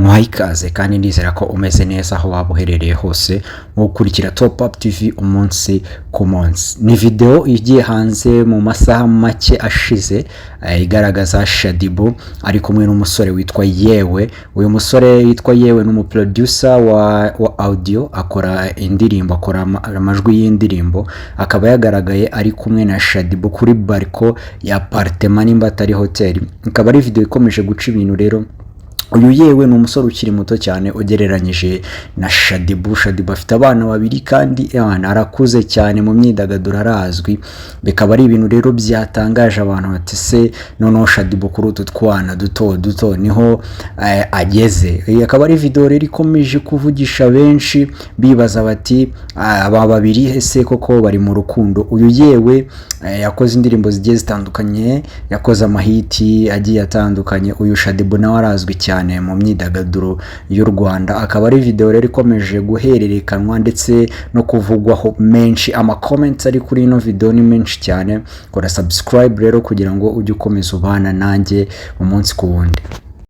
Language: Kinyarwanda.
ikaze kandi nizera ko umeze neza aho waba uherereye hose mu gukurikira Top Up TV umunsi ku munsi. Ni video igiye hanze mu masaha make ashize igaragaza Shaddy ari kumwe n'umusore witwa Yewe. Uyu musore witwa Yewe n'umuproducer wa audio, akora indirimbo, akora amajwi y'indirimbo, akaba yagaragaye ari kumwe na Shaddy kuri balcon ya appartement nimba atari hotel. Ikaba ari video ikomeje guca ibintu rero. Uyu Yewe ni umusore ukiri muto cyane ugereranyije na Shaddy afite abana babiri kandi arakuze cyane mu myidagaduro, arazwi. Bikaba ari ibintu rero byatangaje abantu bati se noneho Shaddy kuri utu twana duto niho ageze. Akaba ari video rero ikomeje kuvugisha benshi bibaza bati aba babiri ese koko bari mu rukundo. Uyu Yewe yakoze indirimbo zigiye zitandukanye, yakoze amahiti agiye atandukanye. Uyu Shaddy nawe arazwi cyane mu myidagaduro y'u Rwanda. Akaba ari video rero ikomeje guhererekanwa ndetse no kuvugwaho menshi. Ama comments ari kuri ino video ni menshi cyane. Kora subscribe rero kugira ngo ujye ukomeza ubana nanjye umunsi ku wundi.